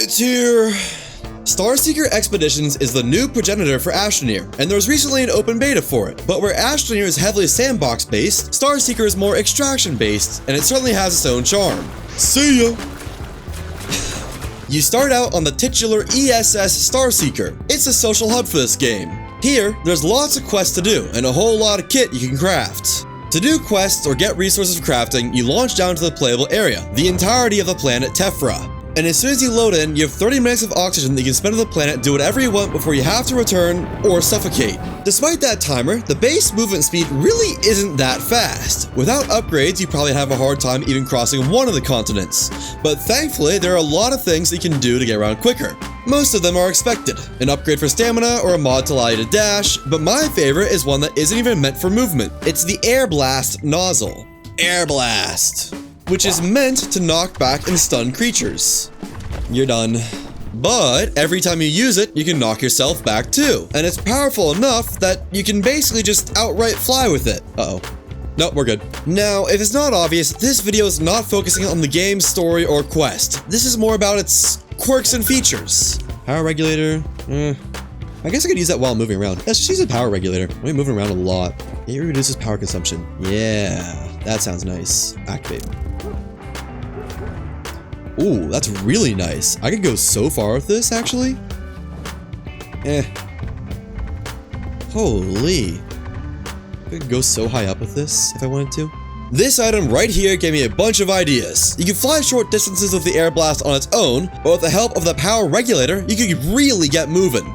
it here. Starseeker Expeditions is the new progenitor for Astroneer, and there was recently an open beta for it. But where Astroneer is heavily sandbox-based, Starseeker is more extraction-based, and it certainly has its own charm. See ya! You start out on the titular ESS Starseeker. It's a social hub for this game. Here, there's lots of quests to do, and a whole lot of kit you can craft. To do quests or get resources for crafting, you launch down to the playable area, the entirety of the planet Tephra. And as soon as you load in, you have 30 minutes of oxygen that you can spend on the planet, do whatever you want before you have to return or suffocate. Despite that timer, the base movement speed really isn't that fast. Without upgrades, you probably have a hard time even crossing one of the continents. But thankfully, there are a lot of things that you can do to get around quicker. Most of them are expected, an upgrade for stamina or a mod to allow you to dash, but my favorite is one that isn't even meant for movement. It's the Air Blast nozzle. Air Blast, which is meant to knock back and stun creatures. You're done. But every time you use it, you can knock yourself back too. And it's powerful enough that you can basically just outright fly with it. Uh-oh. Nope, we're good. Now, if it's not obvious, this video is not focusing on the game's story or quest. This is more about its quirks and features. Power regulator. I guess I could use that while moving around. Let's just use a power regulator. I'm moving around a lot. It reduces power consumption. Yeah, that sounds nice. Activate. Ooh, that's really nice. I could go so far with this, actually. Holy. I could go so high up with this if I wanted to. This item right here gave me a bunch of ideas. You can fly short distances with the Air Blast on its own, but with the help of the power regulator, you could really get moving.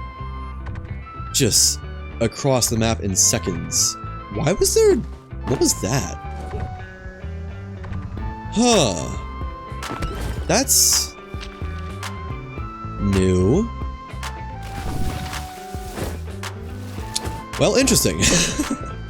Just across the map in seconds. Why was there... What was that? Huh. That's... new. Well, interesting.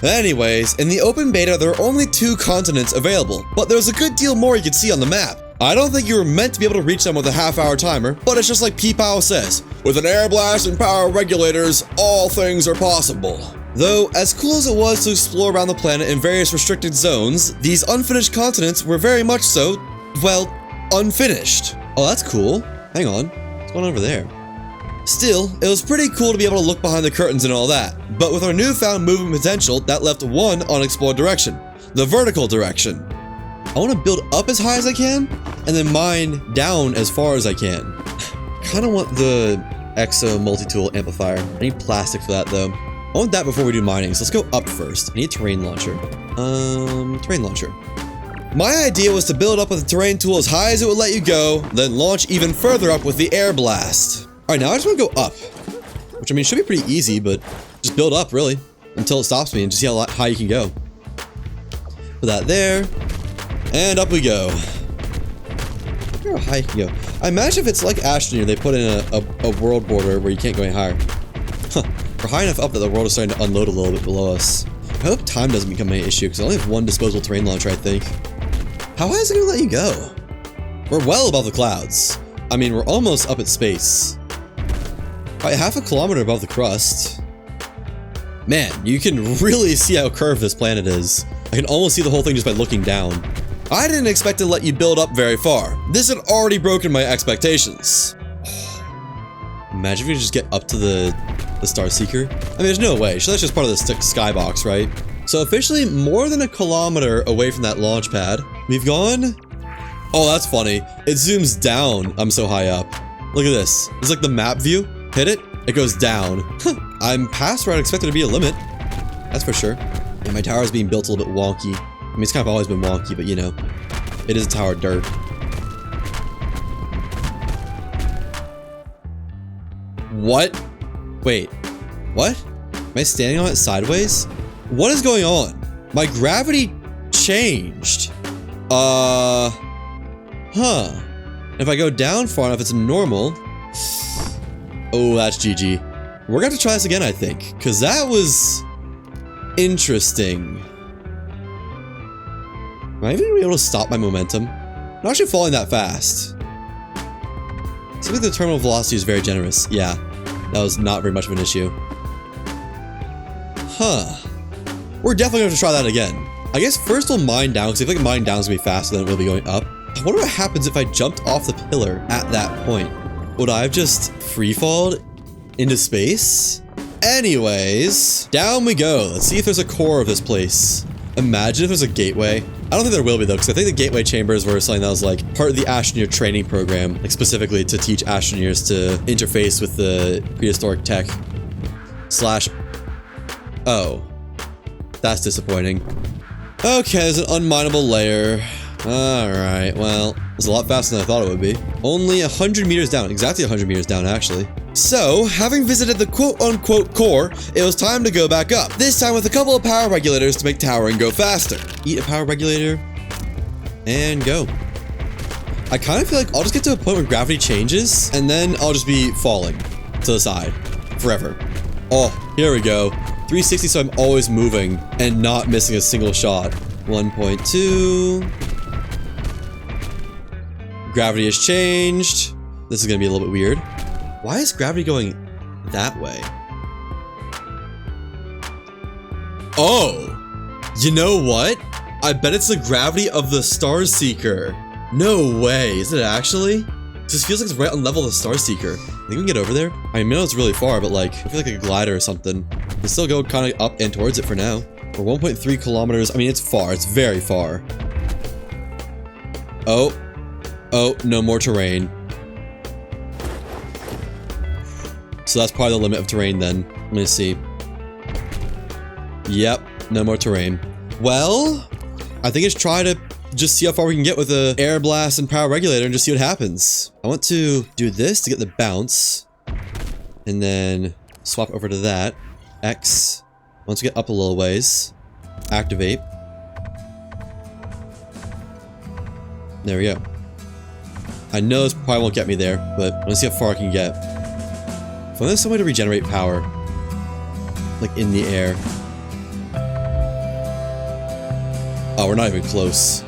Anyways, in the open beta, there are only 2 continents available, but there's a good deal more you can see on the map. I don't think you were meant to be able to reach them with a half-hour timer, but it's just like P-Pow says, with an air blast and power regulators, all things are possible. Though, as cool as it was to explore around the planet in various restricted zones, these unfinished continents were very much so, well, unfinished. Oh, that's cool. Hang on, what's going on over there? Still, it was pretty cool to be able to look behind the curtains and all that, but with our newfound movement potential, that left one unexplored direction, the vertical direction. I want to build up as high as I can, and then mine down as far as I can. Kind of want the Exo multi-tool amplifier. I need plastic for that though. I want that before we do mining, so let's go up first. I need a terrain launcher. Terrain launcher. My idea was to build up with the terrain tool as high as it would let you go, then launch even further up with the air blast. Alright, now I just want to go up. Which, I mean, should be pretty easy, but just build up, really. Until it stops me and just see how high you can go. Put that there. And up we go. I wonder how high you can go. I imagine if it's like Astroneer, they put in a world border where you can't go any higher. Huh. We're high enough up that the world is starting to unload a little bit below us. I hope time doesn't become an issue, because I only have 1 disposable terrain launcher, I think. How high is it going to let you go? We're well above the clouds. I mean, we're almost up at space. Probably half a kilometer above the crust. Man, you can really see how curved this planet is. I can almost see the whole thing just by looking down. I didn't expect to let you build up very far. This had already broken my expectations. Imagine if we could just get up to the Starseeker. I mean, there's no way. So that's just part of the skybox, right? So officially more than a kilometer away from that launch pad. We've gone... Oh, that's funny. It zooms down. I'm so high up. Look at this. It's like the map view. Hit it, it goes down. I'm past where I'd expect it to be a limit. That's for sure. And my tower is being built a little bit wonky. I mean, it's kind of always been wonky, but you know, it is a tower of dirt. What? Wait, what? Am I standing on it sideways? What is going on? My gravity changed. Huh. If I go down far enough, it's normal. Oh, that's GG. We're gonna have to try this again, I think, because that was interesting. Am I even gonna be able to stop my momentum? I'm not actually falling that fast. Seems like the terminal velocity is very generous. Yeah, that was not very much of an issue. Huh. We're definitely gonna have to try that again. I guess first we'll mine down, because I feel like mine down is gonna be faster than it will be going up. I wonder what happens if I jumped off the pillar at that point. Would I have just free-falled into space? Anyways, down we go. Let's see if there's a core of this place. Imagine if there's a gateway. I don't think there will be though, because I think the gateway chambers were something that was like part of the Astroneer training program, like specifically to teach Astroneers to interface with the prehistoric tech. Slash... Oh. That's disappointing. Okay, there's an unminable layer. Alright, well, it's a lot faster than I thought it would be. Only 100 meters down, exactly 100 meters down actually. So, having visited the quote-unquote core, it was time to go back up. This time with a couple of power regulators to make towering go faster. Eat a power regulator, and go. I kind of feel like I'll just get to a point where gravity changes, and then I'll just be falling to the side forever. Oh, here we go. 360, so I'm always moving and not missing a single shot. 1.2. Gravity has changed. This is gonna be a little bit weird. Why is gravity going that way? Oh, you know what? I bet it's the gravity of the Starseeker. No way, is it actually? This feels like it's right on level of the Starseeker. I think we can get over there. I know it's really far, but like, I feel like a glider or something. We can still go kind of up and towards it for now. We're 1.3 kilometers. I mean, it's far. It's very far. Oh, no more terrain. So that's probably the limit of terrain then. Let me see. Yep, no more terrain. Well, I think it's try to just see how far we can get with the air blast and power regulator and just see what happens. I want to do this to get the bounce. And then swap over to that. X. Once we get up a little ways. Activate. There we go. I know this probably won't get me there, but let's see how far I can get. If only there's some way to regenerate power. Like in the air. Oh, we're not even close.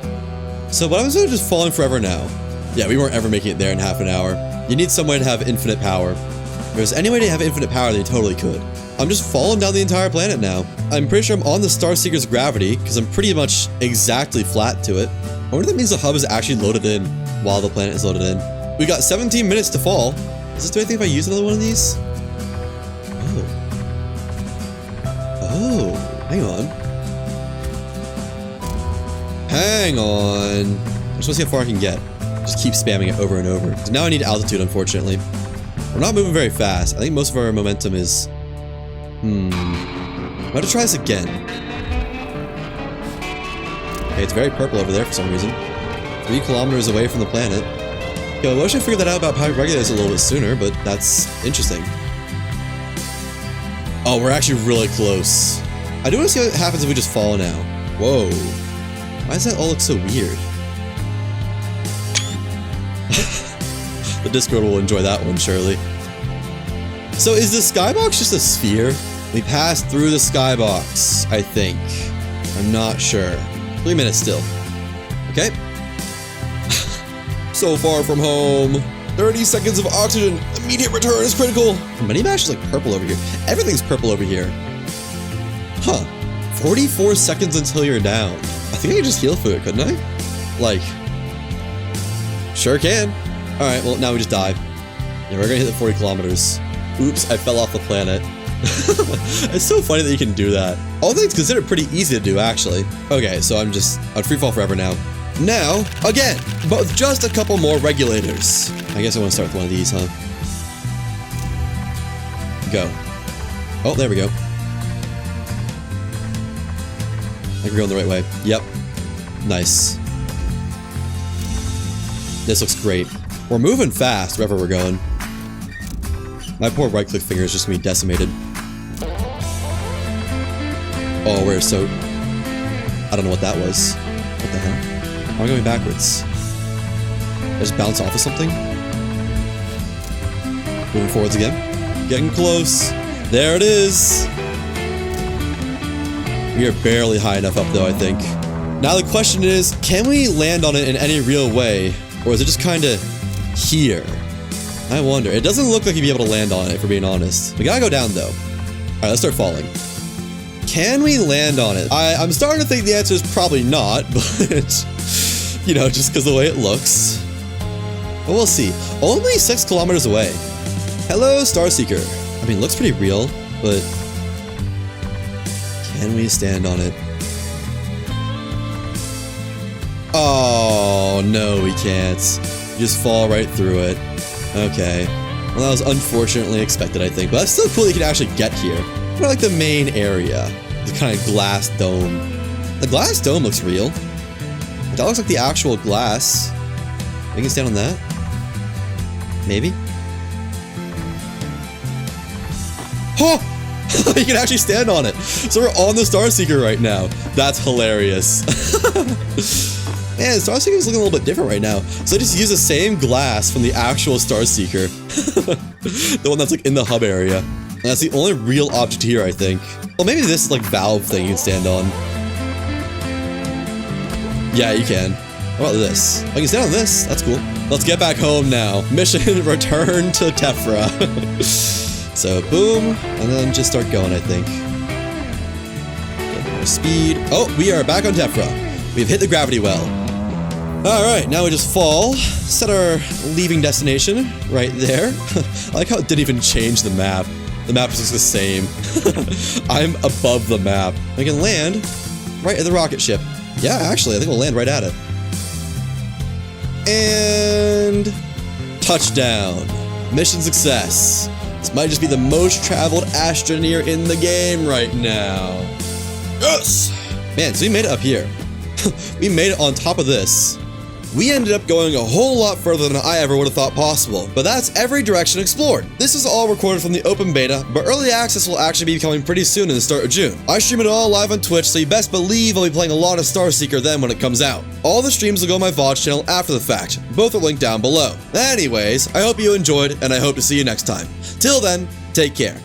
So what happens if we're just falling forever now? Yeah, we weren't ever making it there in half an hour. You need some way to have infinite power. If there's any way to have infinite power, then you totally could. I'm just falling down the entire planet now. I'm pretty sure I'm on the Starseeker's gravity, because I'm pretty much exactly flat to it. I wonder if that means the hub is actually loaded in while the planet is loaded in. We got 17 minutes to fall. Does this do anything if I use another one of these? Oh, hang on. Hang on. I just want to see how far I can get. Just keep spamming it over and over. So now I need altitude, unfortunately. We're not moving very fast. I think most of our momentum is... I'm about to try this again. Okay, it's very purple over there for some reason. 3 kilometers away from the planet. Okay, well, I wish I figured that out about power regulators a little bit sooner, but that's interesting. Oh, we're actually really close. I do want to see what happens if we just fall now. Whoa. Why does that all look so weird? The Discord will enjoy that one, surely. So is the skybox just a sphere? We passed through the skybox, I think. I'm not sure. 3 minutes still. Okay. So far from home. 30 seconds of oxygen. Immediate return is critical. Money Mash is like purple over here. Everything's purple over here. Huh. 44 seconds until you're down. I think I can just heal through it, couldn't I? Like, sure can. All right, well, now we just die. Yeah, we're gonna hit the 40 kilometers. Oops, I fell off the planet. It's so funny that you can do that. All things considered pretty easy to do, actually. Okay, so I'm free fall forever now. Now, again, but with just a couple more regulators. I guess I want to start with one of these, huh? Go. Oh, there we go. I think we're going the right way. Yep. Nice. This looks great. We're moving fast wherever we're going. My poor right-click finger is just gonna be decimated. Oh, we're so... I don't know what that was. What the hell? Why am I going backwards? Did I just bounce off of something? Moving forwards again. Getting close. There it is. We are barely high enough up though, I think. Now the question is, can we land on it in any real way? Or is it just kinda here? I wonder. It doesn't look like you'd be able to land on it, if we're being honest. We gotta go down though. Alright, let's start falling. Can we land on it? I'm starting to think the answer is probably not, but... you know, just because of the way it looks. But we'll see. Only 6 kilometers away. Hello, Starseeker. I mean, looks pretty real, but can we stand on it? Oh, no, we can't. You just fall right through it. Okay. Well, that was unfortunately expected, I think. But that's still cool you can actually get here. What about, like, the main area? The kind of glass dome. The glass dome looks real. That looks like the actual glass. We can stand on that? Maybe? Oh! You can actually stand on it. So we're on the Starseeker right now. That's hilarious. Man, Starseeker is looking a little bit different right now. So I just use the same glass from the actual Starseeker. The one that's like in the hub area. And that's the only real object here, I think. Well, maybe this is like valve thing you can stand on. Yeah, you can. How about this? I can stand on this. That's cool. Let's get back home now. Mission return to Tephra. So boom, and then just start going, I think. Get more speed. Oh, we are back on Tephra. We've hit the gravity well. Alright, now we just fall. Set our leaving destination right there. I like how it didn't even change the map. The map is just the same. I'm above the map. We can land right at the rocket ship. Yeah, actually, I think we'll land right at it. And touchdown. Mission success. This might just be the most traveled Astroneer in the game right now. Yes! Man, so we made it up here. We made it on top of this. We ended up going a whole lot further than I ever would have thought possible, but that's every direction explored. This is all recorded from the open beta, but early access will actually be coming pretty soon in the start of June. I stream it all live on Twitch, so you best believe I'll be playing a lot of Starseeker then when it comes out. All the streams will go on my VODs channel after the fact. Both are linked down below. Anyways, I hope you enjoyed, and I hope to see you next time. Till then, take care.